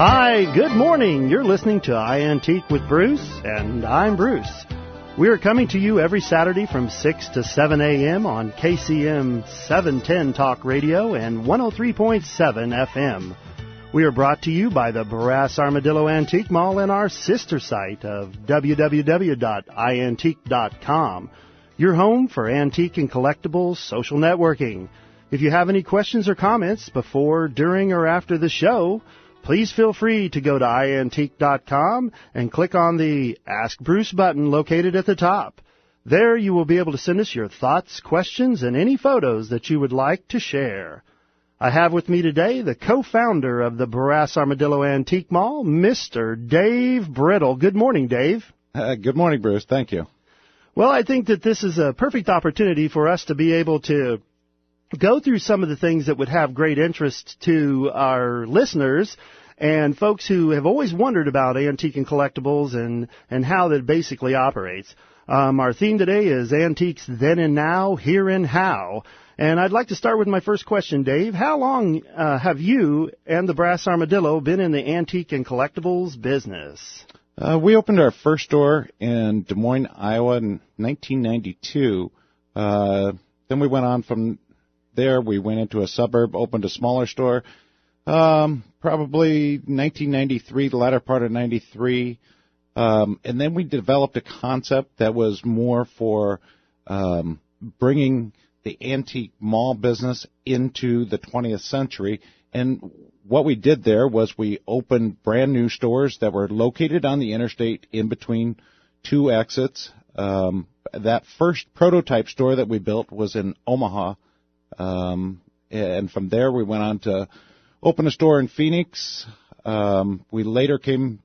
Hi, good morning. You're listening to iAntique with Bruce, and I'm Bruce. We are coming to you every Saturday from 6 to 7 a.m. on KCM 710 Talk Radio and 103.7 FM. We are brought to you by the Brass Armadillo Antique Mall and our sister site of www.iantique.com, your home for antique and collectibles social networking. If you have any questions or comments before, during, or after the show, please feel free to go to iAntique.com and click on the Ask Bruce button located at the top. There you will be able to send us your thoughts, questions, and any photos that you would like to share. I have with me today the co-founder of the Brass Armadillo Antique Mall, Mr. Dave Brittle. Good morning, Dave. Good morning, Bruce. Thank you. Well, I think that this is a perfect opportunity for us to be able to go through some of the things that would have great interest to our listeners and folks who have always wondered about antique and collectibles and how that basically operates. Our theme today is Antiques Then and Now, Here and How. And I'd like to start with my first question, Dave. How long have you and the Brass Armadillo been in the antique and collectibles business? We opened our first store in Des Moines, Iowa in 1992. Then we went on from there. We went into a suburb, opened a smaller store, probably 1993, the latter part of 93. And then we developed a concept that was more for bringing the antique mall business into the 20th century. And what we did there was we opened brand new stores that were located on the interstate in between two exits. That first prototype store that we built was in Omaha. And from there, we went on to open a store in Phoenix. We later came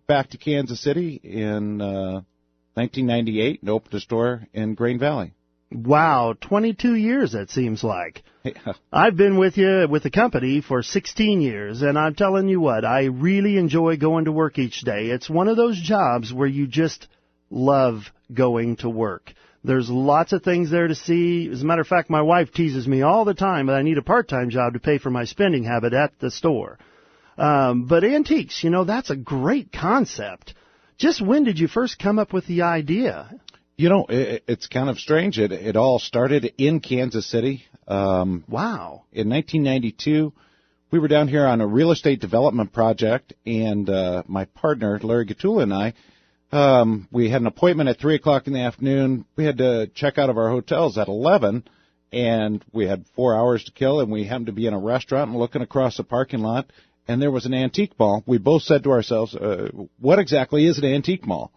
back to Kansas City in 1998 and opened a store in Grain Valley. Wow, 22 years, that seems like. Yeah. I've been with you, with the company, for 16 years, and I'm telling you what, I really enjoy going to work each day. It's one of those jobs where you just love going to work. There's lots of things there to see. As a matter of fact, my wife teases me all the time that I need a part-time job to pay for my spending habit at the store. But antiques, that's a great concept. Just when did you first come up with the idea? It's kind of strange. It all started in Kansas City. Wow. In 1992, we were down here on a real estate development project, and my partner, Larry Gatula, and I, we had an appointment at 3 o'clock in the afternoon. We had to check out of our hotels at 11, and we had 4 hours to kill, and we happened to be in a restaurant and looking across the parking lot, and there was an antique mall. We both said to ourselves, what exactly is an antique mall?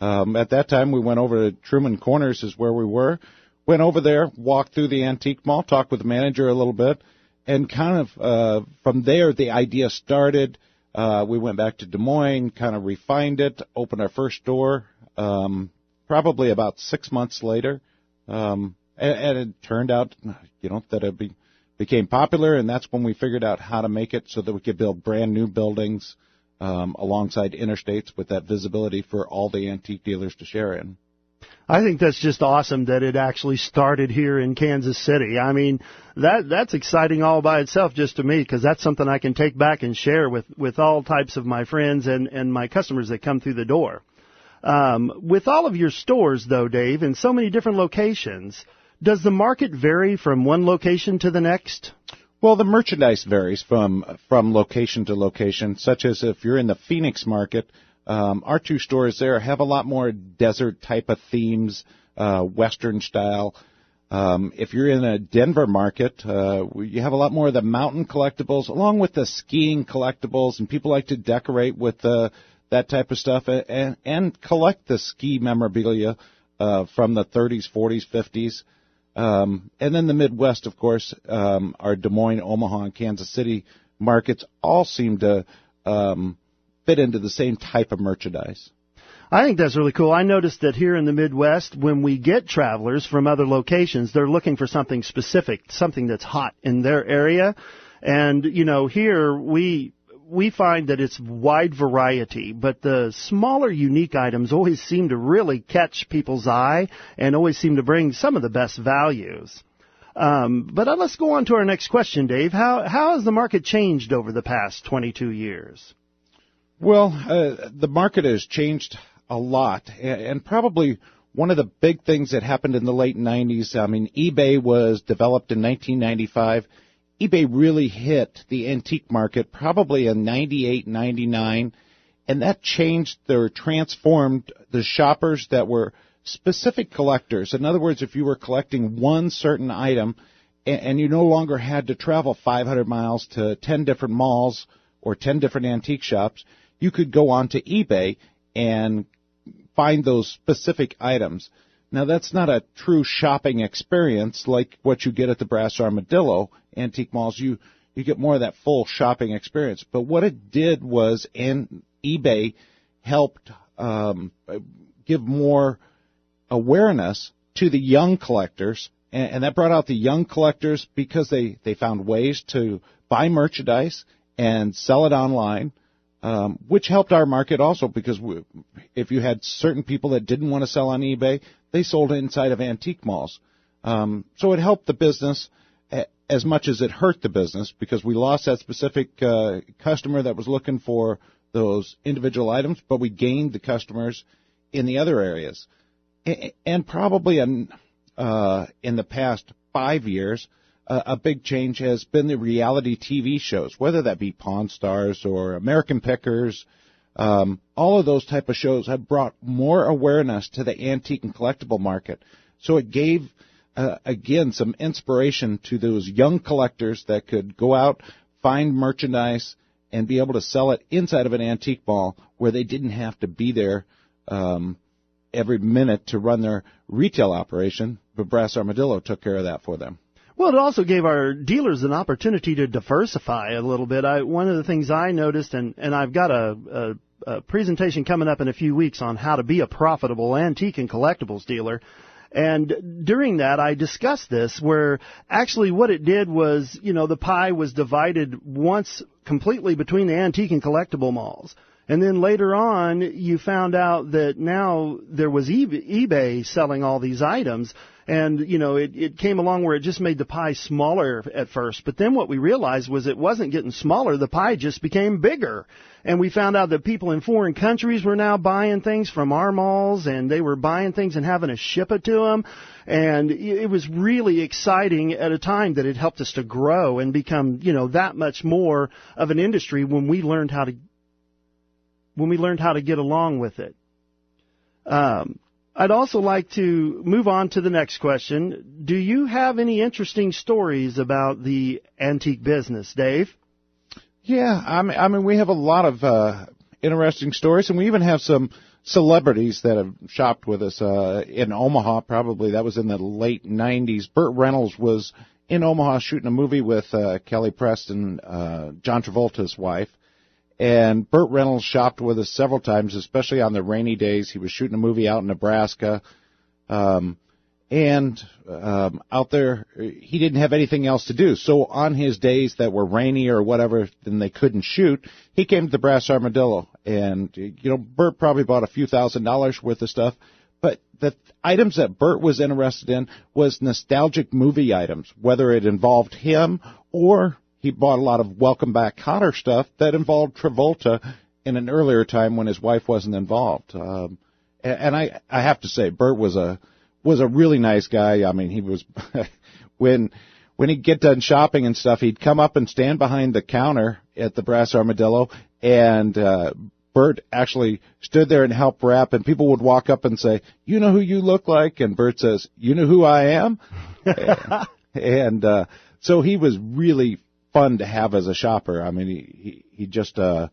At that time, we went over to Truman Corners is where we were. Went over there, walked through the antique mall, talked with the manager a little bit, and kind of from there the idea started. We went back to Des Moines, kind of refined it, opened our first store probably about 6 months later. And it turned out, that it became popular, and that's when we figured out how to make it so that we could build brand new buildings alongside interstates with that visibility for all the antique dealers to share in. I think that's just awesome that it actually started here in Kansas City. I mean, that's exciting all by itself just to me, because that's something I can take back and share with all types of my friends and my customers that come through the door. With all of your stores, though, Dave, in so many different locations, does the market vary from one location to the next? Well, the merchandise varies from location to location, such as if you're in the Phoenix market, our two stores there have a lot more desert type of themes, Western style. If you're in a Denver market, you have a lot more of the mountain collectibles along with the skiing collectibles, and people like to decorate with that type of stuff and collect the ski memorabilia from the 30s, 40s, 50s. And then the Midwest, of course, our Des Moines, Omaha, and Kansas City markets all seem to fit into the same type of merchandise. I think that's really cool. I noticed that here in the Midwest, when we get travelers from other locations, they're looking for something specific, something that's hot in their area. And, here we find that it's wide variety, but the smaller, unique items always seem to really catch people's eye and always seem to bring some of the best values. But let's go on to our next question, Dave. How has the market changed over the past 22 years? Well, the market has changed a lot, and probably one of the big things that happened in the late 90s, I mean, eBay was developed in 1995. eBay really hit the antique market probably in 98, 99, and that changed or transformed the shoppers that were specific collectors. In other words, if you were collecting one certain item and you no longer had to travel 500 miles to 10 different malls or 10 different antique shops, you could go onto eBay and find those specific items. Now, that's not a true shopping experience like what you get at the Brass Armadillo antique malls. You get more of that full shopping experience. But what it did was, eBay helped give more awareness to the young collectors, and that brought out the young collectors because they found ways to buy merchandise and sell it online, which helped our market also because if you had certain people that didn't want to sell on eBay, they sold inside of antique malls. So it helped the business as much as it hurt the business because we lost that specific customer that was looking for those individual items, but we gained the customers in the other areas. And probably in the past 5 years, a big change has been the reality TV shows, whether that be Pawn Stars or American Pickers. All of those type of shows have brought more awareness to the antique and collectible market. So it gave, again, some inspiration to those young collectors that could go out, find merchandise, and be able to sell it inside of an antique mall where they didn't have to be there every minute to run their retail operation, but Brass Armadillo took care of that for them. Well, it also gave our dealers an opportunity to diversify a little bit. One of the things I noticed, and I've got a presentation coming up in a few weeks on how to be a profitable antique and collectibles dealer. And during that, I discussed this, where actually what it did was, the pie was divided once completely between the antique and collectible malls. And then later on, you found out that now there was eBay selling all these items. And, it came along where it just made the pie smaller at first. But then what we realized was it wasn't getting smaller. The pie just became bigger. And we found out that people in foreign countries were now buying things from our malls, and they were buying things and having to ship it to them. And it was really exciting at a time that it helped us to grow and become, that much more of an industry when we learned how to get along with it. I'd also like to move on to the next question. Do you have any interesting stories about the antique business, Dave? Yeah, I mean, we have a lot of interesting stories, and we even have some celebrities that have shopped with us in Omaha. Probably that was in the late 90s. Burt Reynolds was in Omaha shooting a movie with Kelly Preston, John Travolta's wife. And Burt Reynolds shopped with us several times, especially on the rainy days. He was shooting a movie out in Nebraska. Out there, he didn't have anything else to do. So on his days that were rainy or whatever, then they couldn't shoot, he came to the Brass Armadillo. And, Burt probably bought a few $1,000s worth of stuff. But the items that Burt was interested in was nostalgic movie items, whether it involved him or he bought a lot of Welcome Back Kotter stuff that involved Travolta in an earlier time when his wife wasn't involved. And I have to say, Burt was a really nice guy. I mean, he was when he'd get done shopping and stuff, he'd come up and stand behind the counter at the Brass Armadillo, and Burt actually stood there and helped wrap, and people would walk up and say, "You know who you look like?" And Burt says, "You know who I am?" So he was really fun to have as a shopper. I mean, he just was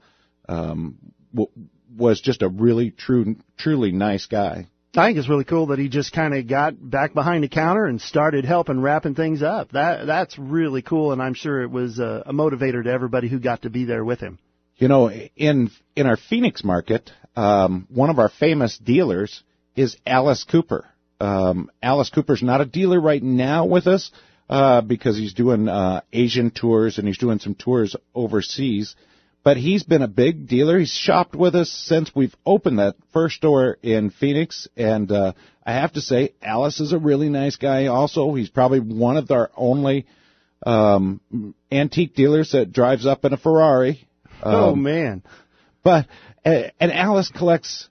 just a really truly nice guy. I think it's really cool that he just kind of got back behind the counter and started helping wrapping things up. That's really cool, and I'm sure it was a motivator to everybody who got to be there with him. In our Phoenix market, one of our famous dealers is Alice Cooper. Alice Cooper's not a dealer right now with us, because he's doing Asian tours and he's doing some tours overseas. But he's been a big dealer. He's shopped with us since we've opened that first store in Phoenix. And I have to say, Alice is a really nice guy also. He's probably one of our only antique dealers that drives up in a Ferrari. Oh, man. But and Alice collects,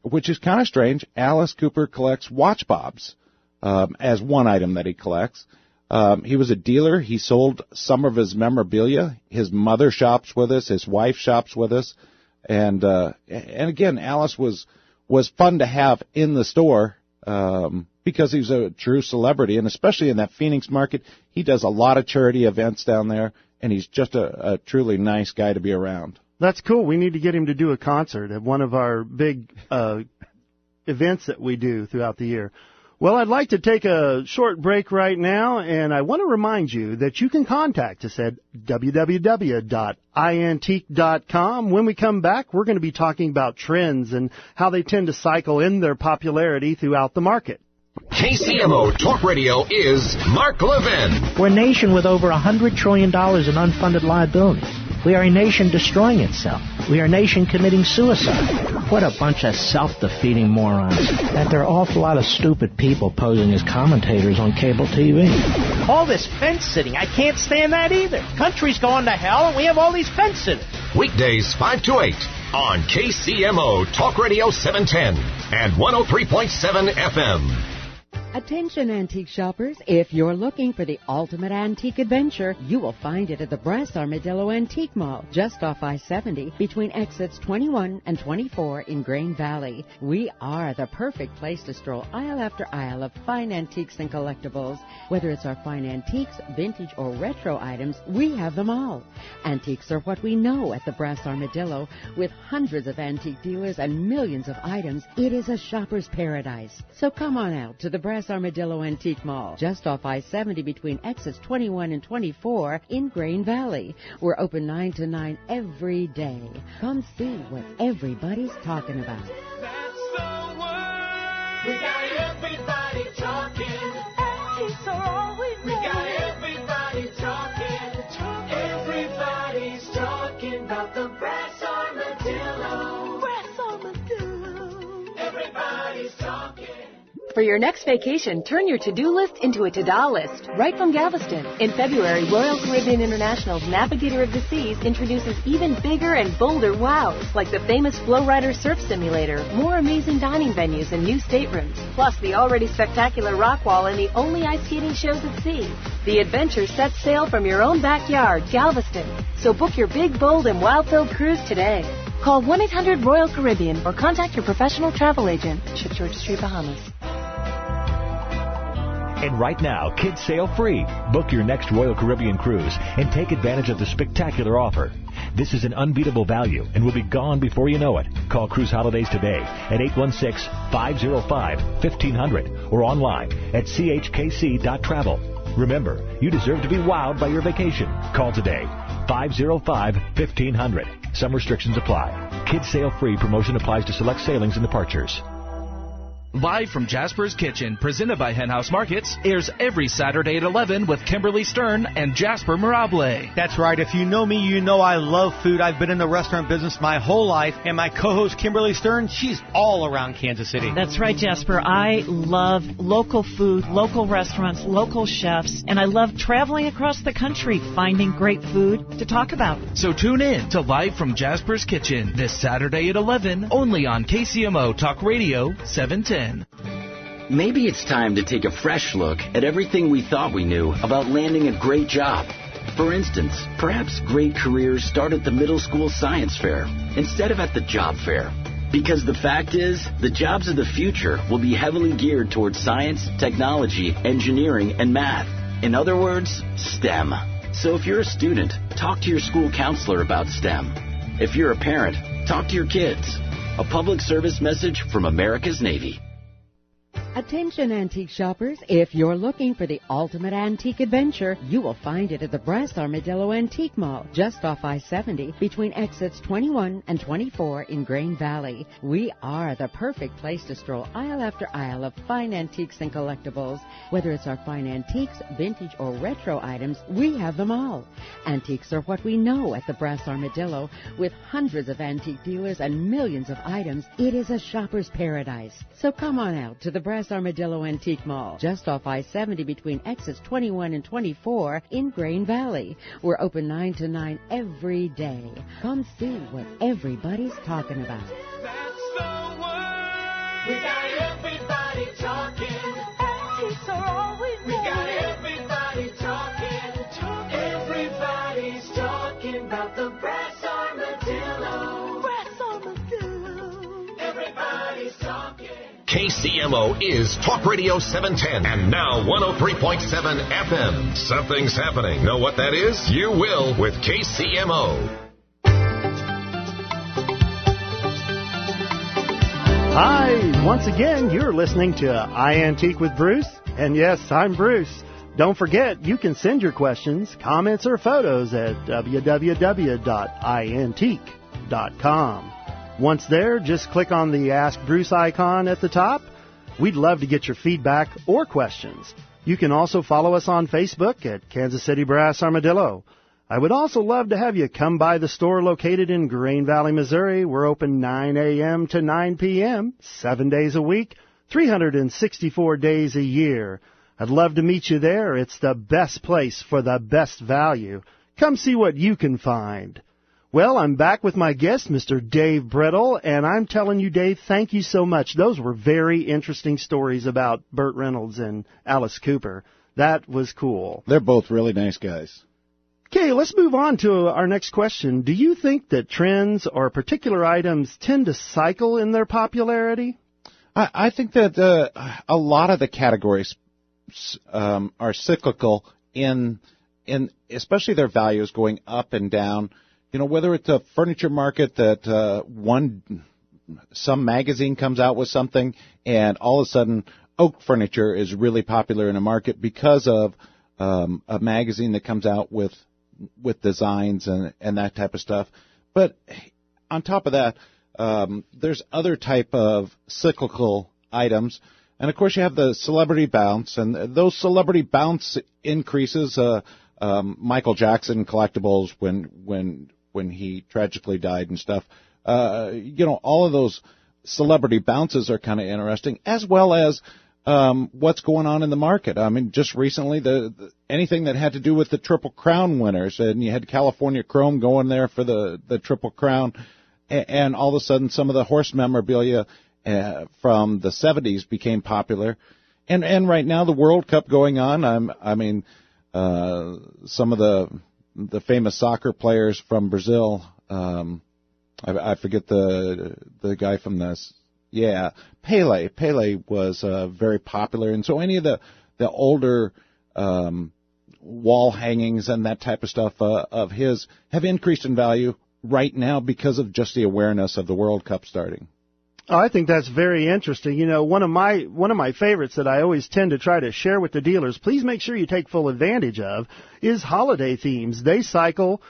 which is kind of strange. Alice Cooper collects watch bobs as one item that he collects. He was a dealer. He sold some of his memorabilia. His mother shops with us. His wife shops with us. And again, Alice was fun to have in the store because he's a true celebrity, and especially in that Phoenix market, he does a lot of charity events down there, and he's just a truly nice guy to be around. That's cool. We need to get him to do a concert at one of our big events that we do throughout the year. Well, I'd like to take a short break right now, and I want to remind you that you can contact us at www.iantique.com. When we come back, we're going to be talking about trends and how they tend to cycle in their popularity throughout the market. KCMO Talk Radio is Mark Levin. We're a nation with over $100 trillion in unfunded liabilities. We are a nation destroying itself. We are a nation committing suicide. What a bunch of self-defeating morons. And there are an awful lot of stupid people posing as commentators on cable TV. All this fence sitting, I can't stand that either. Country's going to hell and we have all these fence sitters. Weekdays 5 to 8 on KCMO Talk Radio 710 and 103.7 FM. Attention antique shoppers, if you're looking for the ultimate antique adventure, you will find it at the Brass Armadillo Antique Mall, just off I-70, between exits 21 and 24 in Grain Valley. We are the perfect place to stroll aisle after aisle of fine antiques and collectibles. Whether it's our fine antiques, vintage, or retro items, we have them all. Antiques are what we know at the Brass Armadillo. With hundreds of antique dealers and millions of items, it is a shopper's paradise. So come on out to the Brass Armadillo Antique Mall, just off I-70 between exits 21 and 24 in Grain Valley. We're open 9 to 9 every day. Come see what everybody's talking about. That's the word. We got everybody talking. Antiques are all we know. We got everybody talking. Everybody's talking about the Brass Armadillo. Brass Armadillo. Everybody's talking. For your next vacation, turn your to-do list into a to-da list, right from Galveston. In February, Royal Caribbean International's Navigator of the Seas introduces even bigger and bolder wows, like the famous Flow Rider Surf Simulator, more amazing dining venues and new staterooms, plus the already spectacular rock wall and the only ice skating shows at sea. The adventure sets sail from your own backyard, Galveston. So book your big, bold, and wow-filled cruise today. Call 1-800-ROYAL-CARIBBEAN or contact your professional travel agent. Ship George Street, Bahamas. And right now, kids sail free. Book your next Royal Caribbean cruise and take advantage of the spectacular offer. This is an unbeatable value and will be gone before you know it. Call Cruise Holidays today at 816-505-1500 or online at chkc.travel. Remember, you deserve to be wowed by your vacation. Call today, 505-1500. Some restrictions apply. Kids sail free. Promotion applies to select sailings and departures. Live from Jasper's Kitchen, presented by Hen House Markets, airs every Saturday at 11 with Kimberly Stern and Jasper Mirable. That's right. If you know me, you know I love food. I've been in the restaurant business my whole life, and my co-host Kimberly Stern, she's all around Kansas City. That's right, Jasper. I love local food, local restaurants, local chefs, and I love traveling across the country, finding great food to talk about. So tune in to Live from Jasper's Kitchen this Saturday at 11, only on KCMO Talk Radio 710. Maybe it's time to take a fresh look at everything we thought we knew about landing a great job. For instance, perhaps great careers start at the middle school science fair instead of at the job fair. Because the fact is, the jobs of the future will be heavily geared towards science, technology, engineering, and math. In other words, STEM. So if you're a student, talk to your school counselor about STEM. If you're a parent, talk to your kids. A public service message from America's Navy. Attention antique shoppers, if you're looking for the ultimate antique adventure, you will find it at the Brass Armadillo Antique Mall, just off I-70 between exits 21 and 24 in Grain Valley. We are the perfect place to stroll aisle after aisle of fine antiques and collectibles. Whether it's our fine antiques, vintage, or retro items, we have them all. Antiques are what we know at the Brass Armadillo. With hundreds of antique dealers and millions of items, it is a shopper's paradise. So come on out to the Brass Brass Armadillo Antique Mall, just off I-70 between exits 21 and 24 in Grain Valley. We're open 9 to 9 every day. Come see what everybody's talking about. That's the word. We got everybody talking. Antiques are all we know. We got everybody talking. Everybody's talking about the Brass Armadillo. Brass Armadillo. Everybody's talking. KCMO is Talk Radio 710 and now 103.7 FM. Something's happening. Know what that is? You will with KCMO. Hi, once again, you're listening to iAntique with Bruce. And yes, I'm Bruce. Don't forget, you can send your questions, comments, or photos at www.iantique.com. Once there, just click on the Ask Bruce icon at the top. We'd love to get your feedback or questions. You can also follow us on Facebook at Kansas City Brass Armadillo. I would also love to have you come by the store located in Grain Valley, Missouri. We're open 9 a.m. to 9 p.m., 7 days a week, 364 days a year. I'd love to meet you there. It's the best place for the best value. Come see what you can find. Well, I'm back with my guest, Mr. Dave Brittle, and I'm telling you, Dave, thank you so much. Those were very interesting stories about Burt Reynolds and Alice Cooper. That was cool. They're both really nice guys. Okay, let's move on to our next question. Do you think that trends or particular items tend to cycle in their popularity? I think that a lot of the categories are cyclical in especially their values going up and down. You know, whether it's a furniture market that some magazine comes out with something and all of a sudden oak furniture is really popular in a market because of a magazine that comes out with designs and that type of stuff. But on top of that, there's other type of cyclical items. And, of course, you have the celebrity bounce, and those celebrity bounce increases, Michael Jackson collectibles when he tragically died and stuff. All of those celebrity bounces are kind of interesting, as well as what's going on in the market. I mean, just recently, anything that had to do with the Triple Crown winners, and you had California Chrome going there for the Triple Crown, and all of a sudden some of the horse memorabilia from the 70s became popular. And right now the World Cup going on, some of the famous soccer players from Brazil, I forget the guy from this. Yeah, Pele. Pele was very popular, and so any of the older wall hangings and that type of stuff of his have increased in value right now because of just the awareness of the World Cup starting. Oh, I think that's very interesting. You know, one of my favorites that I always tend to try to share with the dealers, please make sure you take full advantage of, is holiday themes. They cycle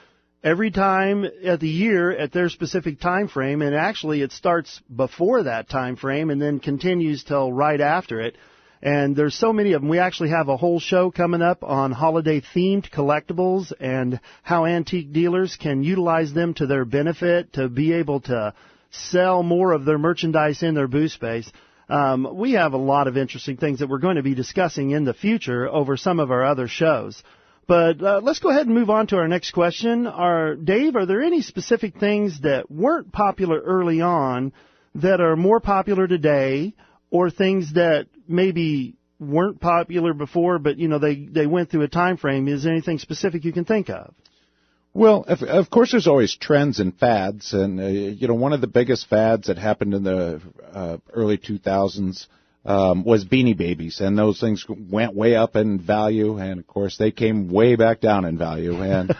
every time at the year at their specific time frame, and actually it starts before that time frame and then continues till right after it. And there's so many of them. We actually have a whole show coming up on holiday-themed collectibles and how antique dealers can utilize them to their benefit to be able to sell more of their merchandise in their booth space. We have a lot of interesting things that we're going to be discussing in the future over some of our other shows. But let's go ahead and move on to our next question. Dave, are there any specific things that weren't popular early on that are more popular today, or things that maybe weren't popular before, but they went through a time frame? Is there anything specific you can think of? Well, of course, there's always trends and fads, and one of the biggest fads that happened in the early 2000s was Beanie Babies, and those things went way up in value, and of course they came way back down in value. And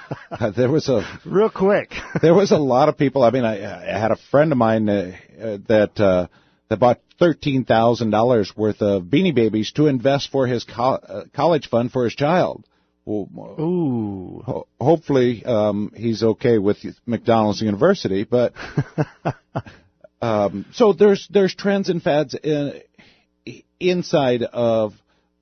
there was real quick. There was a lot of people. I mean, I had a friend of mine that bought $13,000 worth of Beanie Babies to invest for his college fund for his child. Ooh. Hopefully he's okay with McDonald's University, but so there's trends and fads inside of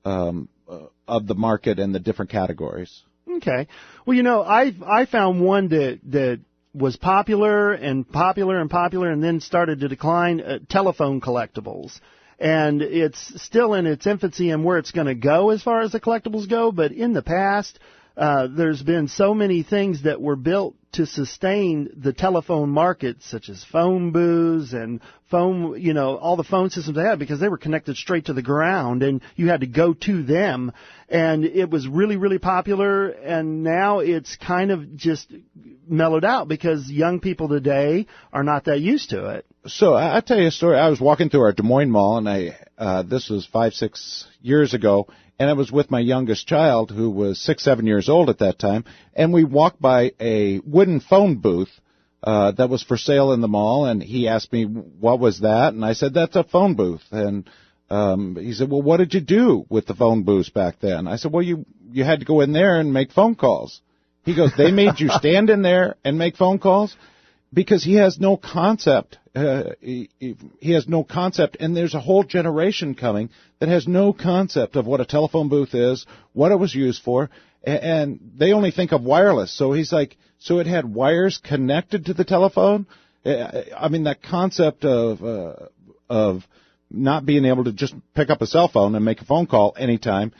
the market and the different categories. Okay. Well, I found one that was popular and then started to decline, telephone collectibles. And it's still in its infancy and where it's going to go as far as the collectibles go. But in the past, there's been so many things that were built to sustain the telephone market, such as phone booths and phone, all the phone systems they had, because they were connected straight to the ground and you had to go to them. And it was really, really popular. And now it's kind of just mellowed out because young people today are not that used to it. So I'll tell you a story. I was walking through our Des Moines Mall, and this was 5-6 years ago, and I was with my youngest child, who was 6-7 years old at that time, and we walked by a wooden phone booth that was for sale in the mall, and he asked me, what was that? And I said, that's a phone booth. And he said, well, what did you do with the phone booths back then? I said, well, you had to go in there and make phone calls. He goes, they made you stand in there and make phone calls? Because he has no concept. He has no concept, and there's a whole generation coming that has no concept of what a telephone booth is, what it was used for, and they only think of wireless. So he's like, so it had wires connected to the telephone? I mean, that concept of not being able to just pick up a cell phone and make a phone call anytime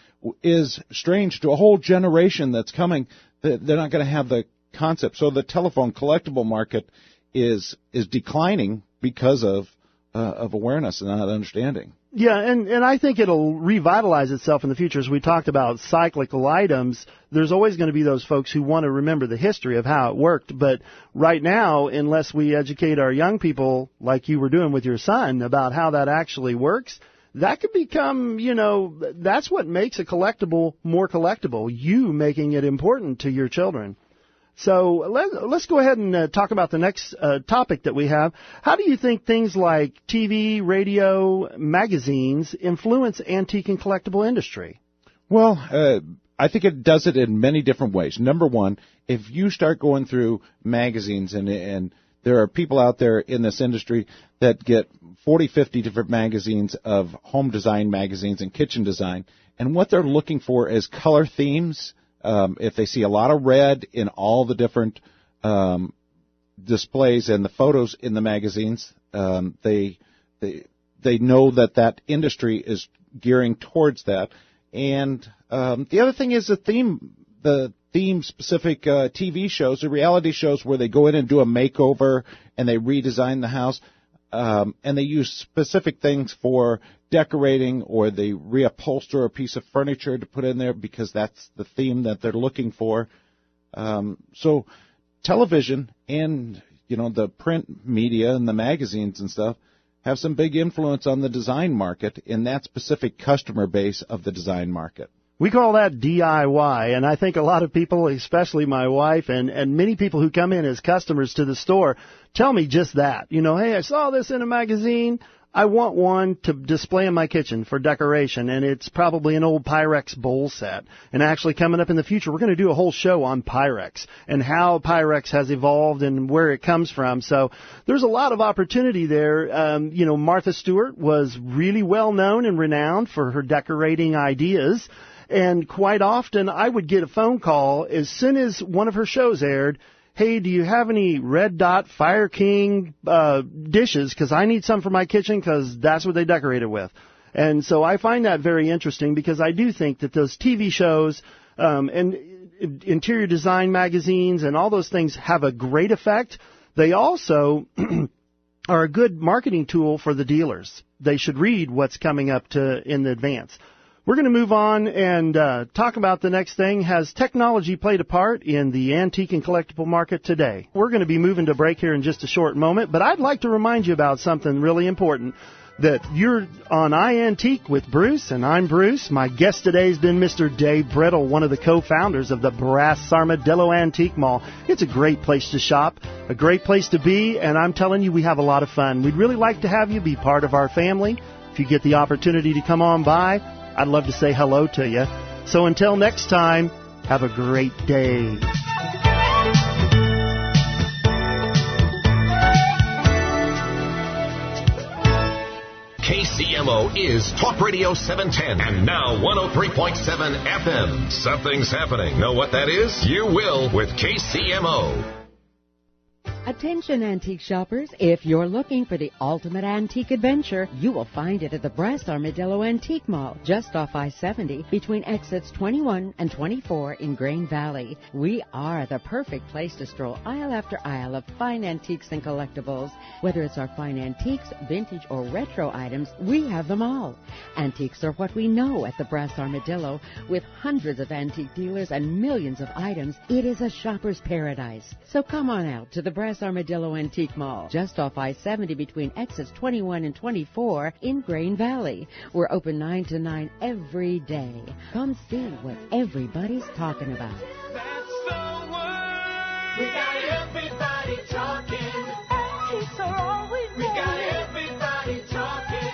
is strange to a whole generation that's coming. They're not going to have the concept. So the telephone collectible market is declining because of awareness and not understanding. Yeah, and I think it'll revitalize itself in the future. As we talked about cyclical items, there's always going to be those folks who want to remember the history of how it worked. But right now, unless we educate our young people, like you were doing with your son, about how that actually works, that could become, that's what makes a collectible more collectible, you making it important to your children. So let's go ahead and talk about the next topic that we have. How do you think things like TV, radio, magazines influence antique and collectible industry? Well, I think it does it in many different ways. Number one, if you start going through magazines, and there are people out there in this industry that get 40, 50 different magazines of home design magazines and kitchen design, and what they're looking for is color themes. If they see a lot of red in all the different displays and the photos in the magazines, they know that industry is gearing towards that. And the other thing is the theme-specific TV shows, the reality shows where they go in and do a makeover and they redesign the house, and they use specific things for decorating, or they reupholster a piece of furniture to put in there because that's the theme that they're looking for. So television and, the print media and the magazines and stuff have some big influence on the design market in that specific customer base of the design market. We call that DIY, and I think a lot of people, especially my wife and many people who come in as customers to the store, tell me just that. Hey, I saw this in a magazine. I want one to display in my kitchen for decoration, and it's probably an old Pyrex bowl set. And actually coming up in the future, we're going to do a whole show on Pyrex and how Pyrex has evolved and where it comes from. So there's a lot of opportunity there. Martha Stewart was really well known and renowned for her decorating ideas. And quite often I would get a phone call as soon as one of her shows aired. Hey, do you have any Red Dot Fire King dishes? Because I need some for my kitchen because that's what they decorate it with. And so I find that very interesting because I do think that those TV shows and interior design magazines and all those things have a great effect. They also are a good marketing tool for the dealers. They should read what's coming up in advance. We're going to move on and talk about the next thing. Has technology played a part in the antique and collectible market today? We're going to be moving to break here in just a short moment, but I'd like to remind you about something really important. That you're on iAntique with Bruce, and I'm Bruce. My guest today has been Mr. Dave Brittle, one of the co-founders of the Brass Armadillo Antique Mall. It's a great place to shop, a great place to be, and I'm telling you, we have a lot of fun. We'd really like to have you be part of our family. If you get the opportunity to come on by, I'd love to say hello to you. So until next time, have a great day. KCMO is Talk Radio 710 and now 103.7 FM. Something's happening. Know what that is? You will with KCMO. Attention antique shoppers, if you're looking for the ultimate antique adventure, you will find it at the Brass Armadillo Antique Mall, just off I-70 between exits 21 and 24 in Grain Valley. We are the perfect place to stroll aisle after aisle of fine antiques and collectibles. Whether it's our fine antiques, vintage, or retro items, we have them all. Antiques are what we know at the Brass Armadillo. With hundreds of antique dealers and millions of items, it is a shopper's paradise. So come on out to the Brass Armadillo Antique Mall, just off I-70 between exits 21 and 24 in Grain Valley. We're open 9 to 9 every day. Come see what everybody's talking about. That's the word. We got everybody talking. Antiques are all we know. We got everybody talking.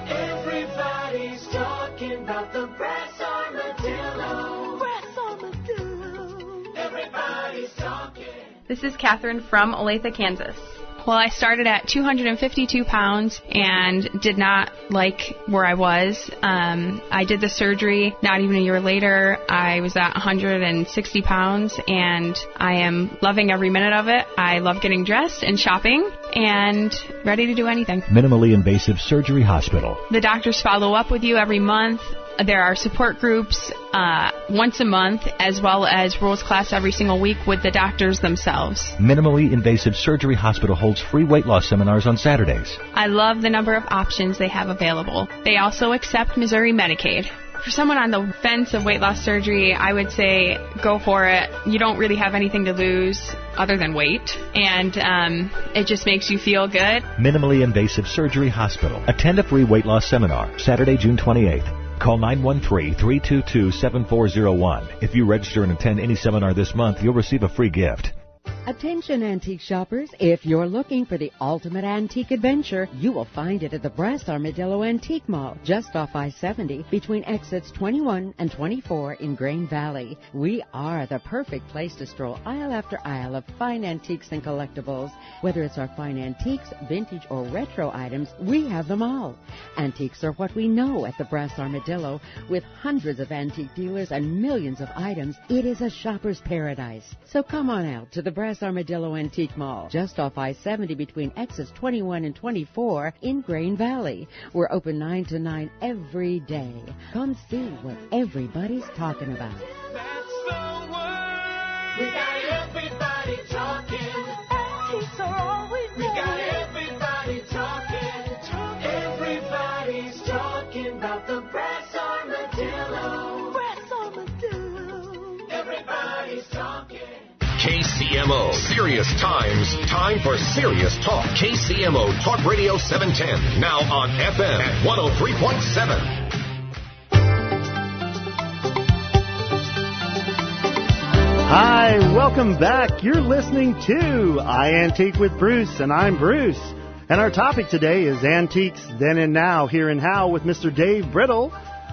Everybody's talking about the Brass Armadillo. Brass Armadillo. Everybody's talking. This is Catherine from Olathe, Kansas. Well, I started at 252 pounds and did not like where I was. I did the surgery not even a year later. I was at 160 pounds and I am loving every minute of it. I love getting dressed and shopping and ready to do anything. Minimally Invasive Surgery Hospital. The doctors follow up with you every month. There are support groups once a month, as well as rules class every single week with the doctors themselves. Minimally Invasive Surgery Hospital holds free weight loss seminars on Saturdays. I love the number of options they have available. They also accept Missouri Medicaid. For someone on the fence of weight loss surgery, I would say go for it. You don't really have anything to lose other than weight, and it just makes you feel good. Minimally Invasive Surgery Hospital. Attend a free weight loss seminar Saturday, June 28th. Call 913-322-7401. If you register and attend any seminar this month, you'll receive a free gift. Attention antique shoppers, if you're looking for the ultimate antique adventure, you will find it at the Brass Armadillo Antique Mall, just off I-70 between exits 21 and 24 in Grain Valley. We are the perfect place to stroll aisle after aisle of fine antiques and collectibles. Whether it's our fine antiques, vintage, or retro items, we have them all. Antiques are what we know at the Brass Armadillo. With hundreds of antique dealers and millions of items, it is a shopper's paradise. So come on out to the Brass Armadillo Antique Mall, just off I-70 between exits 21 and 24 in Grain Valley. We're open 9 to 9 every day. Come see what everybody's talking about. That's the word. We got everybody talking. Antiques are all we know. We got everybody talking. Everybody's talking about the Brass Armadillo. Brass Armadillo. Everybody's talking. KCMO, Serious Times, time for serious talk. KCMO Talk Radio 710, now on FM at 103.7. Hi, welcome back. You're listening to iAntique with Bruce, and I'm Bruce. And our topic today is Antiques Then and Now, Here and How with Mr. Dave Brittle.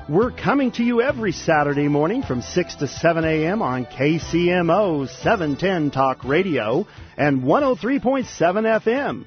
We're coming to you every Saturday morning from 6 to 7 a.m. on KCMO 710 Talk Radio and 103.7 FM.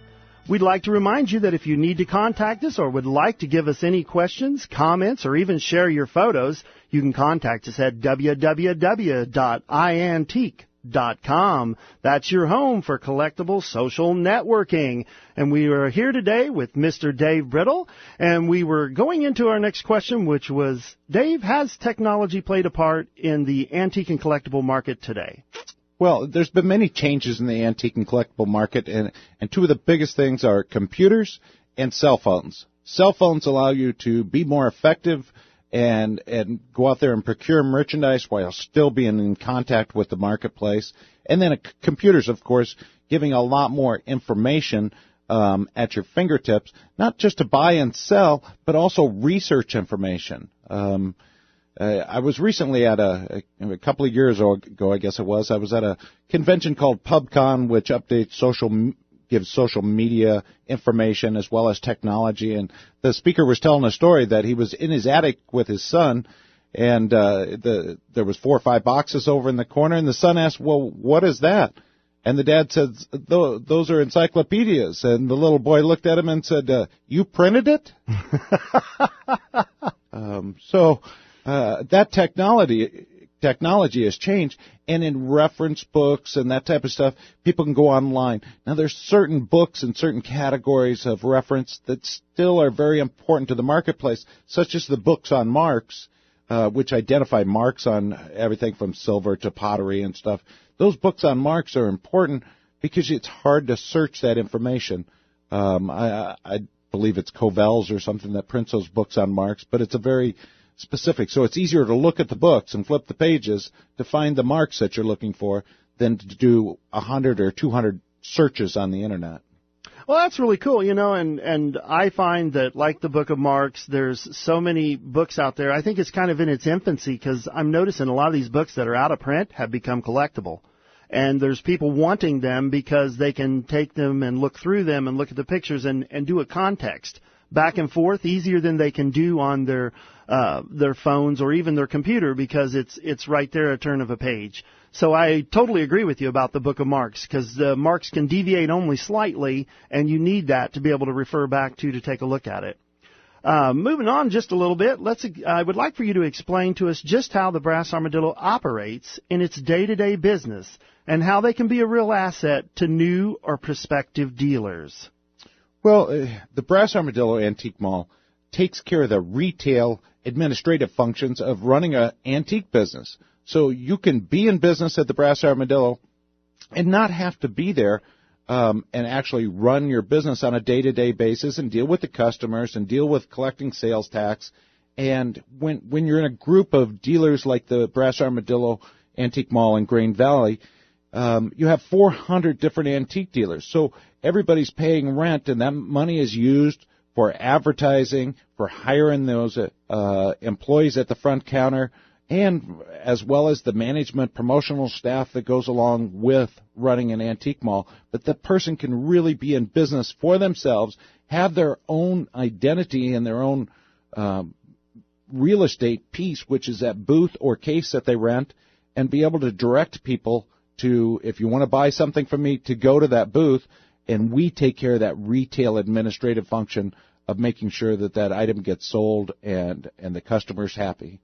We'd like to remind you that if you need to contact us or would like to give us any questions, comments, or even share your photos, you can contact us at www.iantique.com. That's your home for collectible social networking. And we are here today with Mr. Dave Brittle, and we were going into our next question, which was, Dave, has technology played a part in the antique and collectible market today? Well, there's been many changes in the antique and collectible market, and two of the biggest things are computers and cell phones. Cell phones allow you to be more effective and go out there and procure merchandise while still being in contact with the marketplace. And then computers, of course, giving a lot more information at your fingertips, not just to buy and sell, but also research information. I was recently at a couple of years ago, I guess it was. I was at a convention called PubCon, which updates gives social media information as well as technology. And the speaker was telling a story that he was in his attic with his son, and there was 4 or 5 boxes over in the corner, and the son asked, "Well, what is that?" And the dad said, "Those are encyclopedias." And the little boy looked at him and said, "You printed it?" That technology has changed, And in reference books and that type of stuff, people can go online. Now, there's certain books and certain categories of reference that still are very important to the marketplace, such as the books on marks, which identify marks on everything from silver to pottery and stuff. Those books on marks are important because it's hard to search that information. I believe it's Covell's or something that prints those books on marks, but it's a very specific. So it's easier to look at the books and flip the pages to find the marks that you're looking for than to do 100 or 200 searches on the Internet. Well, that's really cool, and I find that, like the Book of Marks, there's so many books out there. I think it's kind of in its infancy because I'm noticing a lot of these books that are out of print have become collectible. And there's people wanting them because they can take them and look through them and look at the pictures and do a context back and forth easier than they can do on their phones or even their computer because it's right there at a turn of a page. So I totally agree with you about the Book of Marks because the marks can deviate only slightly, and you need that to be able to refer back to take a look at it. Moving on just a little bit, I would like for you to explain to us just how the Brass Armadillo operates in its day-to-day business and how they can be a real asset to new or prospective dealers. Well, the Brass Armadillo Antique Mall takes care of the retail administrative functions of running an antique business. So you can be in business at the Brass Armadillo and not have to be there and actually run your business on a day-to-day basis and deal with the customers and deal with collecting sales tax. And when you're in a group of dealers like the Brass Armadillo Antique Mall in Grain Valley, you have 400 different antique dealers. So everybody's paying rent, and that money is used for advertising, for hiring those employees at the front counter, and as well as the management promotional staff that goes along with running an antique mall. But the person can really be in business for themselves, have their own identity and their own real estate piece, which is that booth or case that they rent, and be able to direct people to, if you want to buy something from me, to go to that booth, and we take care of that retail administrative function of making sure that that item gets sold and the customer's happy.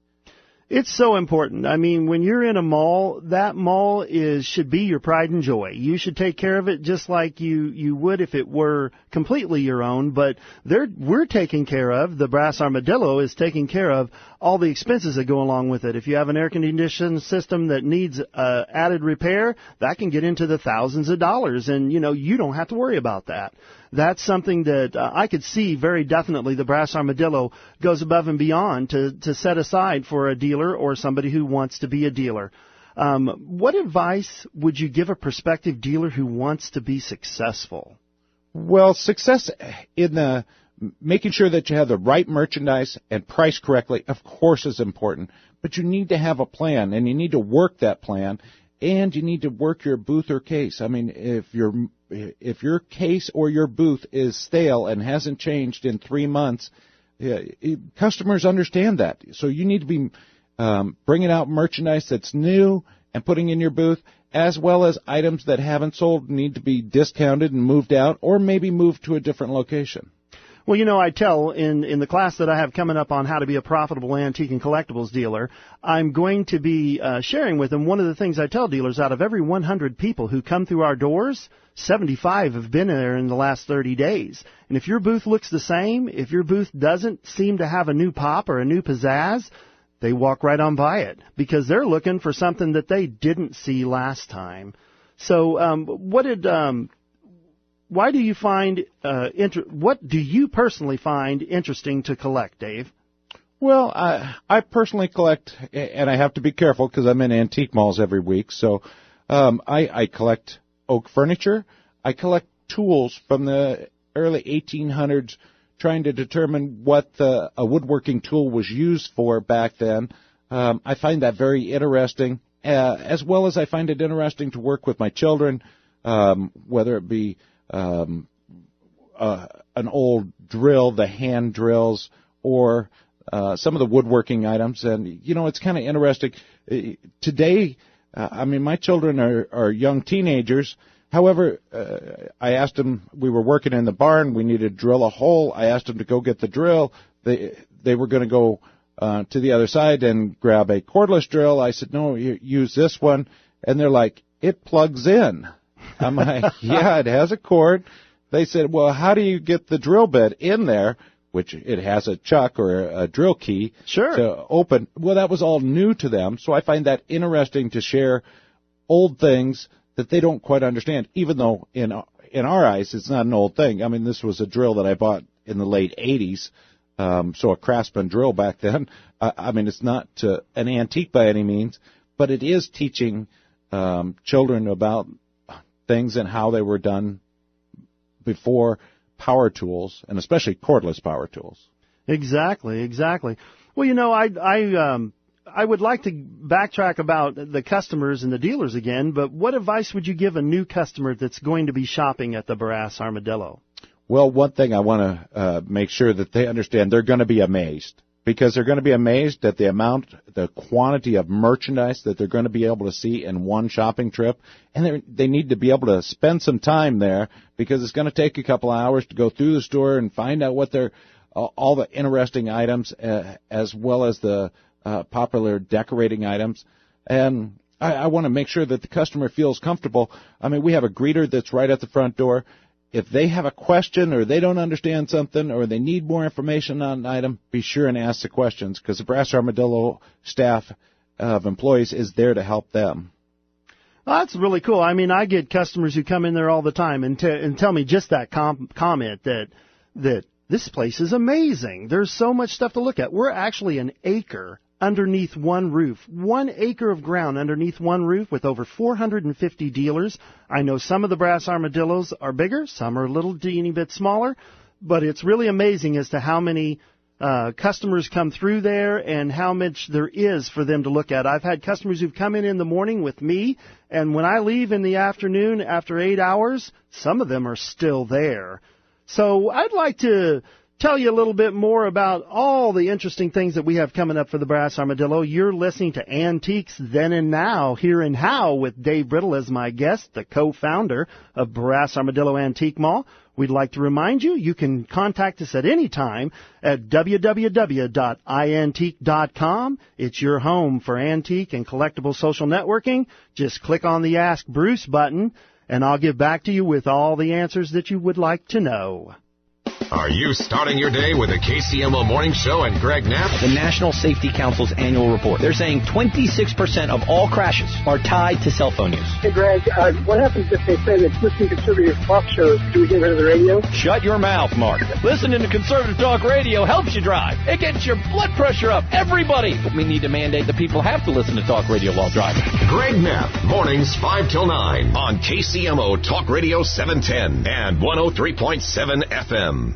It's so important. I mean, when you're in a mall, that mall should be your pride and joy. You should take care of it just like you would if it were completely your own, but we're taking care of, the Brass Armadillo is taking care of all the expenses that go along with it. If you have an air conditioning system that needs added repair, that can get into the thousands of dollars, and you don't have to worry about that. That's something that I could see very definitely the Brass Armadillo goes above and beyond to set aside for a dealer or somebody who wants to be a dealer. What advice would you give a prospective dealer who wants to be successful? Well, success in making sure that you have the right merchandise and priced correctly, of course, is important. But you need to have a plan, and you need to work that plan, and you need to work your booth or case. I mean, if your case or your booth is stale and hasn't changed in 3 months, customers understand that. So you need to be bringing out merchandise that's new and putting in your booth, as well as items that haven't sold need to be discounted and moved out, or maybe moved to a different location. Well, I tell in the class that I have coming up on how to be a profitable antique and collectibles dealer, I'm going to be sharing with them one of the things I tell dealers. Out of every 100 people who come through our doors, 75 have been there in the last 30 days. And if your booth looks the same, if your booth doesn't seem to have a new pop or a new pizzazz, they walk right on by it because they're looking for something that they didn't see last time. So why do you find what do you personally find interesting to collect, Dave? Well, I personally collect, and I have to be careful because I'm in antique malls every week. So I collect oak furniture. I collect tools from the early 1800s, trying to determine what a woodworking tool was used for back then. I find that very interesting, as well as I find it interesting to work with my children, whether it be an old drill, the hand drills, or some of the woodworking items. And, it's kind of interesting. Today, my children are young teenagers. However, I asked them, we were working in the barn, we needed to drill a hole. I asked them to go get the drill. They were going to go to the other side and grab a cordless drill. I said, no, use this one. And they're like, it plugs in. I'm like, yeah, it has a cord. They said, well, how do you get the drill bit in there, which it has a chuck or a drill key to open? Well, that was all new to them, so I find that interesting to share old things that they don't quite understand, even though in our eyes it's not an old thing. I mean, this was a drill that I bought in the late 80s, so a Craftsman drill back then. I mean, it's not an antique by any means, but it is teaching children about things and how they were done before power tools, and especially cordless power tools. Exactly. Well, you know, I would like to backtrack about the customers and the dealers again, but what advice would you give a new customer that's going to be shopping at the Brass Armadillo? Well, one thing I want to make sure that they understand, they're going to be amazed, because they're going to be amazed at the quantity of merchandise that they're going to be able to see in one shopping trip, and they need to be able to spend some time there, because it's going to take a couple hours to go through the store and find out what all the interesting items, as well as the popular decorating items. And I want to make sure that the customer feels comfortable. I mean, we have a greeter that's right at the front door. If they have a question or they don't understand something or they need more information on an item, be sure and ask the questions, because the Brass Armadillo staff of employees is there to help them. Well, that's really cool. I mean, I get customers who come in there all the time and tell me just that comment that this place is amazing. There's so much stuff to look at. We're actually an acre underneath one roof, 1 acre of ground underneath one roof with over 450 dealers. I know some of the Brass Armadillos are bigger, some are a little teeny bit smaller, but it's really amazing as to how many customers come through there and how much there is for them to look at. I've had customers who've come in the morning with me, and when I leave in the afternoon after 8 hours, some of them are still there. So I'd like to tell you a little bit more about all the interesting things that we have coming up for the Brass Armadillo. You're listening to Antiques Then and Now, Here and How, with Dave Brittle as my guest, the co-founder of Brass Armadillo Antique Mall. We'd like to remind you can contact us at any time at www.iantique.com. It's your home for antique and collectible social networking. Just click on the Ask Bruce button, and I'll get back to you with all the answers that you would like to know. Are you starting your day with a KCMO Morning Show and Greg Knapp? The National Safety Council's annual report. They're saying 26% of all crashes are tied to cell phone use. Hey, Greg, what happens if they say that listening to conservative talk shows, do we get rid of the radio? Shut your mouth, Mark. Listening to conservative talk radio helps you drive. It gets your blood pressure up. Everybody. We need to mandate that people have to listen to talk radio while driving. Greg Knapp, mornings 5 till 9 on KCMO Talk Radio 710 and 103.7 FM.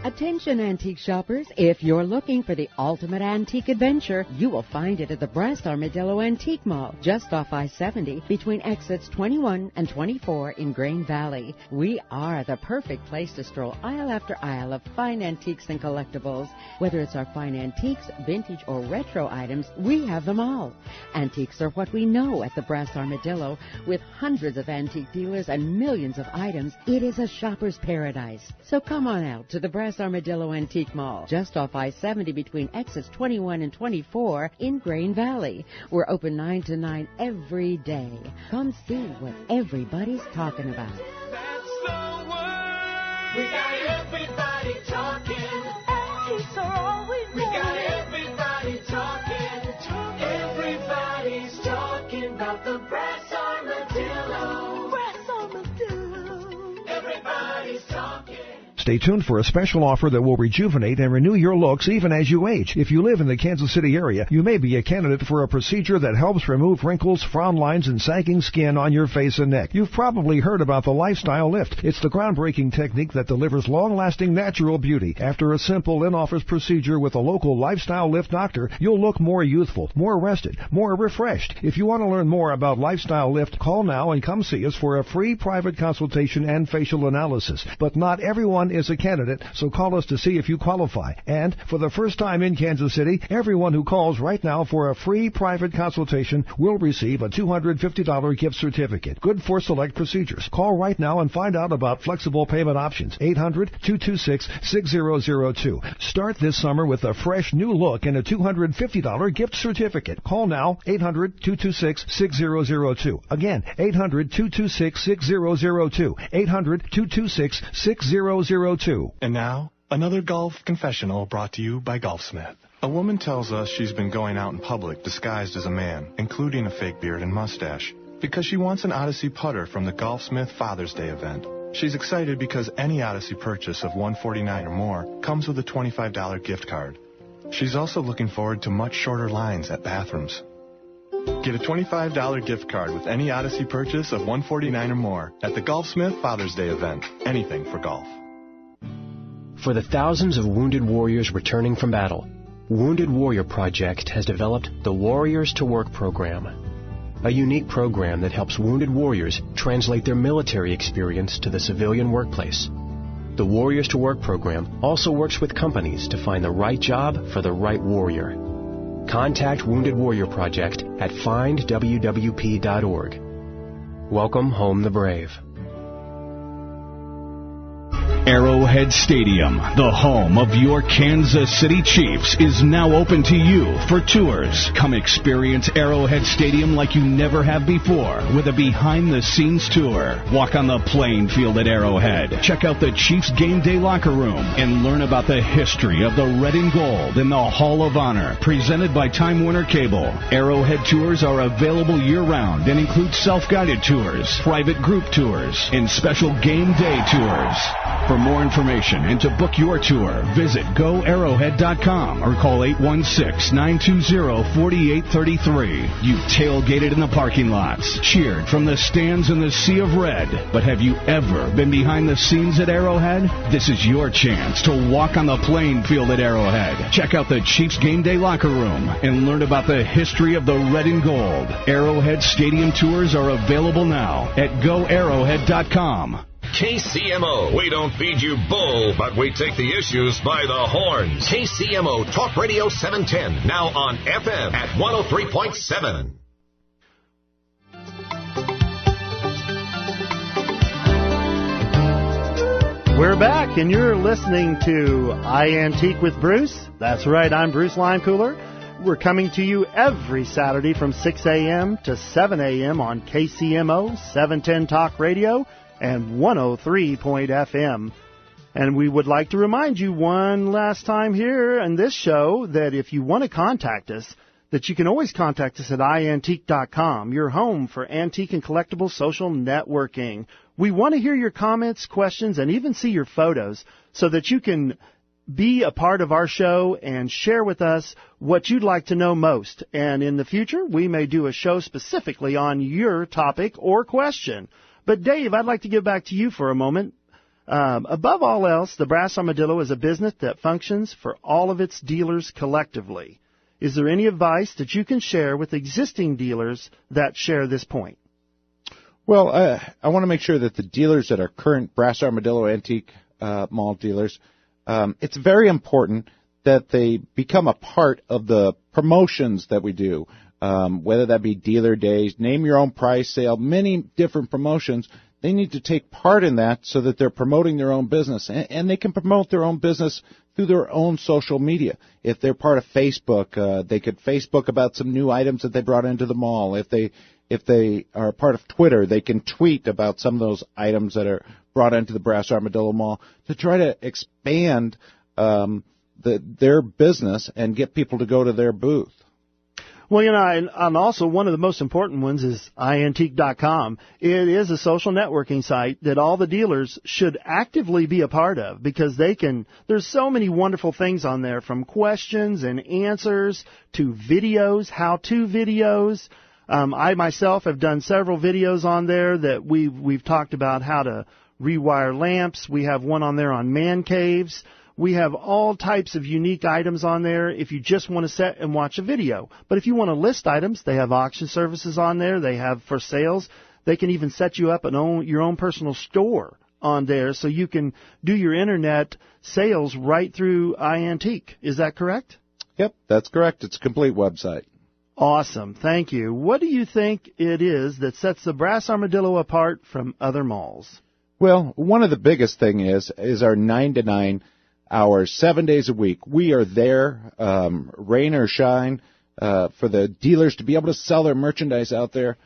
Attention antique shoppers, if you're looking for the ultimate antique adventure, you will find it at the Brass Armadillo Antique Mall, just off I-70 between exits 21 and 24 in Grain Valley. We are the perfect place to stroll aisle after aisle of fine antiques and collectibles. Whether it's our fine antiques, vintage, or retro items, we have them all. Antiques are what we know at the Brass Armadillo. With hundreds of antique dealers and millions of items, it is a shopper's paradise. So come on out to the Brass Armadillo Antique Mall, just off I-70 between exits 21 and 24 in Grain Valley. We're open 9 to 9 every day. Come see what everybody's talking about. That's the word. We got everybody talking. Antiques are all we know. We got everybody talking. Everybody's talking about the Brass Armadillo. Brass Armadillo. Everybody's talking. Stay tuned for a special offer that will rejuvenate and renew your looks even as you age. If you live in the Kansas City area, you may be a candidate for a procedure that helps remove wrinkles, frown lines, and sagging skin on your face and neck. You've probably heard about the Lifestyle Lift. It's the groundbreaking technique that delivers long-lasting natural beauty. After a simple in-office procedure with a local Lifestyle Lift doctor, you'll look more youthful, more rested, more refreshed. If you want to learn more about Lifestyle Lift, call now and come see us for a free private consultation and facial analysis. But not everyone is a candidate, so call us to see if you qualify. And for the first time in Kansas City, everyone who calls right now for a free private consultation will receive a $250 gift certificate. Good for select procedures. Call right now and find out about flexible payment options. 800-226-6002. Start this summer with a fresh new look and a $250 gift certificate. Call now, 800-226-6002. Again, 800-226-6002. 800-226-6002. And now, another golf confessional brought to you by Golfsmith. A woman tells us she's been going out in public disguised as a man, including a fake beard and mustache, because she wants an Odyssey putter from the Golfsmith Father's Day event. She's excited because any Odyssey purchase of $149 or more comes with a $25 gift card. She's also looking forward to much shorter lines at bathrooms. Get a $25 gift card with any Odyssey purchase of $149 or more at the Golfsmith Father's Day event. Anything for golf. For the thousands of wounded warriors returning from battle, Wounded Warrior Project has developed the Warriors to Work program, a unique program that helps wounded warriors translate their military experience to the civilian workplace. The Warriors to Work program also works with companies to find the right job for the right warrior. Contact Wounded Warrior Project at findwwp.org. Welcome home the brave. Arrowhead Stadium, the home of your Kansas City Chiefs, is now open to you for tours. Come experience Arrowhead Stadium like you never have before with a behind-the-scenes tour. Walk on the playing field at Arrowhead. Check out the Chiefs game day locker room and learn about the history of the red and gold in the Hall of Honor, presented by Time Warner Cable. Arrowhead tours are available year-round and include self-guided tours, private group tours, and special game day tours. For more information and to book your tour, visit goarrowhead.com or call 816-920-4833. You tailgated in the parking lots, cheered from the stands in the sea of red. But have you ever been behind the scenes at Arrowhead? This is your chance to walk on the playing field at Arrowhead. Check out the Chiefs game day locker room and learn about the history of the red and gold. Arrowhead Stadium tours are available now at goarrowhead.com. KCMO. We don't feed you bull, but we take the issues by the horns. KCMO Talk Radio 710, now on FM at 103.7. We're back, and you're listening to iAntique with Bruce. That's right, I'm Bruce Limecooler. We're coming to you every Saturday from 6 a.m. to 7 a.m. on KCMO 710 Talk Radio and 103.FM. And we would like to remind you one last time here in this show that if you want to contact us, that you can always contact us at iAntique.com, your home for antique and collectible social networking. We want to hear your comments, questions, and even see your photos so that you can be a part of our show and share with us what you'd like to know most. And in the future, we may do a show specifically on your topic or question. But Dave, I'd like to give back to you for a moment. Above all else, the Brass Armadillo is a business that functions for all of its dealers collectively. Is there any advice that you can share with existing dealers that share this point? Well, I want to make sure that the dealers that are current Brass Armadillo Antique Mall dealers, it's very important that they become a part of the promotions that we do. Whether that be dealer days, name your own price sale, many different promotions, they need to take part in that so that they're promoting their own business. And they can promote their own business through their own social media. If they're part of Facebook, they could Facebook about some new items that they brought into the mall. If they are part of Twitter, they can tweet about some of those items that are brought into the Brass Armadillo Mall to try to expand their business and get people to go to their booth. Well, you know, and also one of the most important ones is iAntique.com. It is a social networking site that all the dealers should actively be a part of because there's so many wonderful things on there, from questions and answers to videos, how-to videos. I myself have done several videos on there that we've talked about how to rewire lamps. We have one on there on man caves. We have all types of unique items on there if you just want to sit and watch a video. But if you want to list items, they have auction services on there. They have for sales. They can even set you up your own personal store on there so you can do your internet sales right through iAntique. Is that correct? Yep, that's correct. It's a complete website. Awesome. Thank you. What do you think it is that sets the Brass Armadillo apart from other malls? Well, one of the biggest thing is our 9 to 9 hours, 7 days a week. We are there, rain or shine, for the dealers to be able to sell their merchandise out there.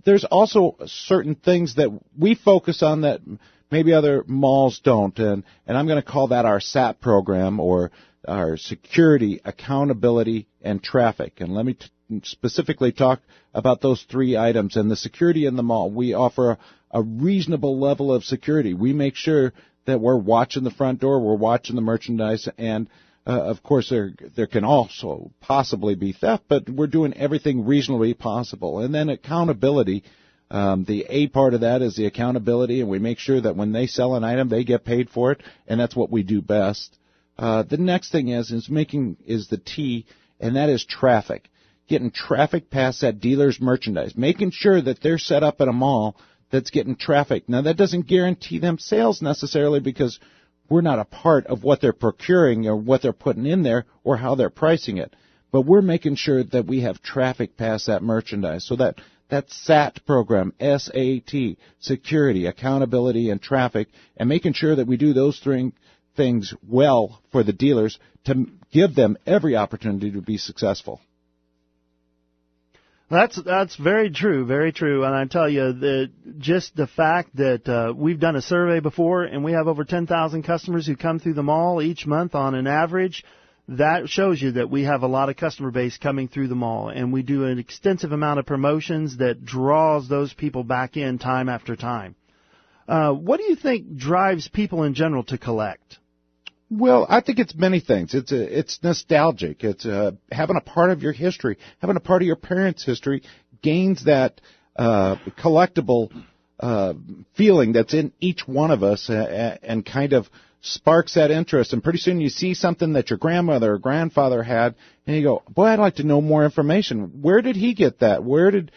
There's also certain things that we focus on that maybe other malls don't, and I'm going to call that our SAT program, or our security, accountability, and traffic. And let me specifically talk about those three items. And the security in the mall, we offer a reasonable level of security. We make sure that we're watching the front door, we're watching the merchandise, and of course there can also possibly be theft, but we're doing everything reasonably possible. And then accountability, the A part of that is the accountability, and we make sure that when they sell an item, they get paid for it, and that's what we do best. The next thing is the T, and that is traffic. Getting traffic past that dealer's merchandise, making sure that they're set up at a mall that's getting traffic. Now, that doesn't guarantee them sales necessarily, because we're not a part of what they're procuring or what they're putting in there or how they're pricing it. But we're making sure that we have traffic past that merchandise. So that SAT program, S-A-T, security, accountability, and traffic, and making sure that we do those three things well for the dealers to give them every opportunity to be successful. That's very true, very true. And I tell you, just the fact that we've done a survey before, and we have over 10,000 customers who come through the mall each month on an average, that shows you that we have a lot of customer base coming through the mall, and we do an extensive amount of promotions that draws those people back in time after time. What do you think drives people in general to collect? Well, I think it's many things. It's nostalgic. It's having a part of your history, having a part of your parents' history gains that collectible feeling that's in each one of us, and kind of sparks that interest. And pretty soon you see something that your grandmother or grandfather had, and you go, "Boy, I'd like to know more information. Where did he get that? Where did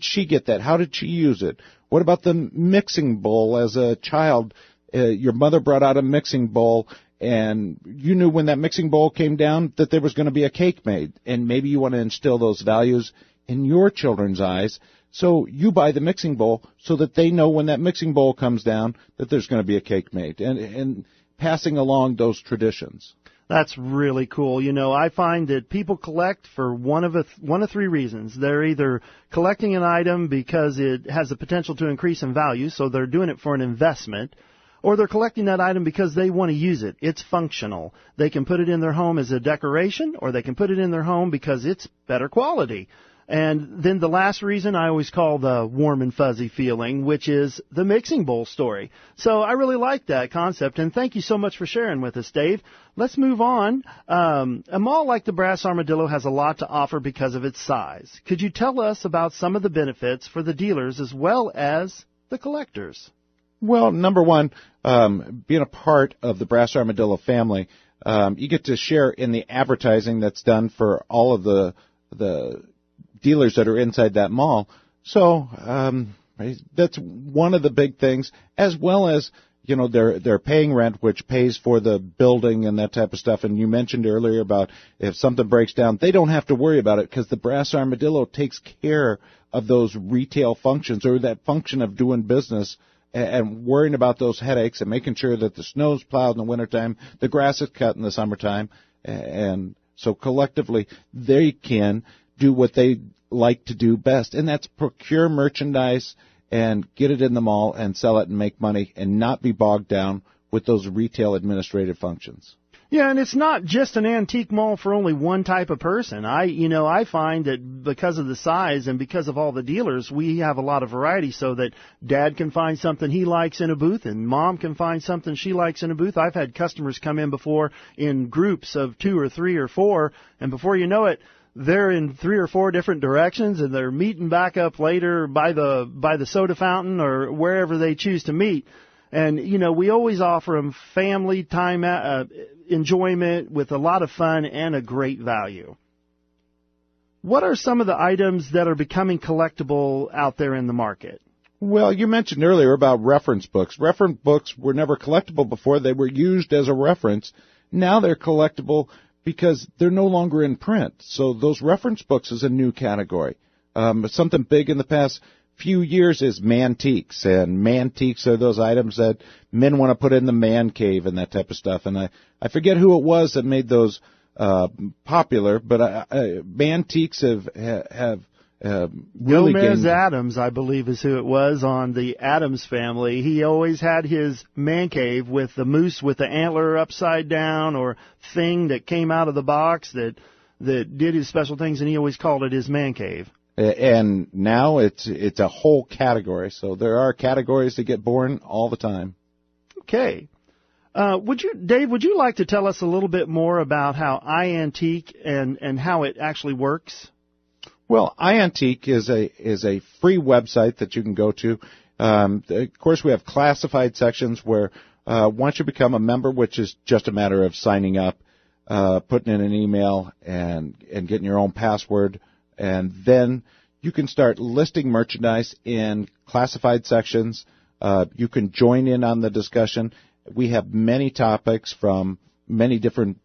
she get that? How did she use it? What about the mixing bowl as a child? Your mother brought out a mixing bowl, and you knew when that mixing bowl came down that there was going to be a cake made, and maybe you want to instill those values in your children's eyes, so you buy the mixing bowl so that they know when that mixing bowl comes down that there's going to be a cake made, and passing along those traditions. That's really cool. You know, I find that people collect for one of three reasons. They're either collecting an item because it has the potential to increase in value, so they're doing it for an investment, or they're collecting that item because they want to use it. It's functional. They can put it in their home as a decoration, or they can put it in their home because it's better quality. And then the last reason I always call the warm and fuzzy feeling, which is the mixing bowl story. So I really like that concept, and thank you so much for sharing with us, Dave. Let's move on. A mall like the Brass Armadillo has a lot to offer because of its size. Could you tell us about some of the benefits for the dealers as well as the collectors? Well, number one, being a part of the Brass Armadillo family, you get to share in the advertising that's done for all of the dealers that are inside that mall. So that's one of the big things, as well as, you know, they're paying rent, which pays for the building and that type of stuff. And you mentioned earlier about if something breaks down, they don't have to worry about it because the Brass Armadillo takes care of those retail functions, or that function of doing business, and worrying about those headaches and making sure that the snow's plowed in the wintertime, the grass is cut in the summertime. And so collectively, they can do what they like to do best, and that's procure merchandise and get it in the mall and sell it and make money and not be bogged down with those retail administrative functions. Yeah, and it's not just an antique mall for only one type of person. I find that because of the size and because of all the dealers, we have a lot of variety so that Dad can find something he likes in a booth and Mom can find something she likes in a booth. I've had customers come in before in groups of 2 or 3 or 4, and before you know it, they're in 3 or 4 different directions, and they're meeting back up later by the soda fountain or wherever they choose to meet. And, you know, we always offer them family time, enjoyment with a lot of fun and a great value. What are some of the items that are becoming collectible out there in the market? Well, you mentioned earlier about reference books. Reference books were never collectible before. They were used as a reference. Now they're collectible because they're no longer in print. So those reference books is a new category. Something big in the past few years is mantiques, and mantiques are those items that men want to put in the man cave and that type of stuff. And I forget who it was that made those popular, but mantiques have really Gomez gained. Adams, I believe, is who it was on the Adams Family. He always had his man cave with the moose with the antler upside down or thing that came out of the box that did his special things, and he always called it his man cave. And now it's a whole category. So there are categories that get born all the time. Okay. Dave, would you like to tell us a little bit more about how iAntique and how it actually works? Well, iAntique is a free website that you can go to. Of course, we have classified sections where once you become a member, which is just a matter of signing up, putting in an email and getting your own password, and then you can start listing merchandise in classified sections. You can join in on the discussion. We have many topics from many different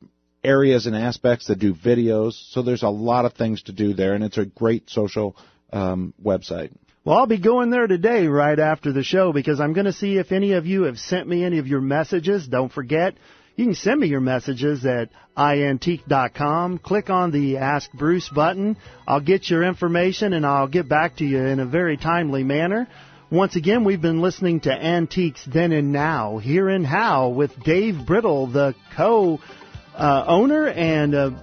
areas and aspects that do videos, so there's a lot of things to do there, and it's a great social website. Well, I'll be going there today right after the show because I'm going to see if any of you have sent me any of your messages. Don't forget, you can send me your messages at iAntique.com. Click on the Ask Bruce button. I'll get your information, and I'll get back to you in a very timely manner. Once again, we've been listening to Antiques Then and Now, Here and How, with Dave Brittle, the owner and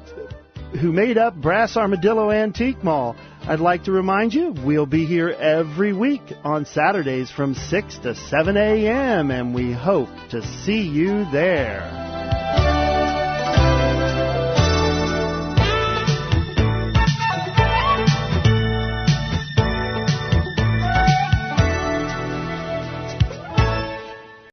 who made up Brass Armadillo Antique Mall. I'd like to remind you, we'll be here every week on Saturdays from 6 to 7 a.m., and we hope to see you there.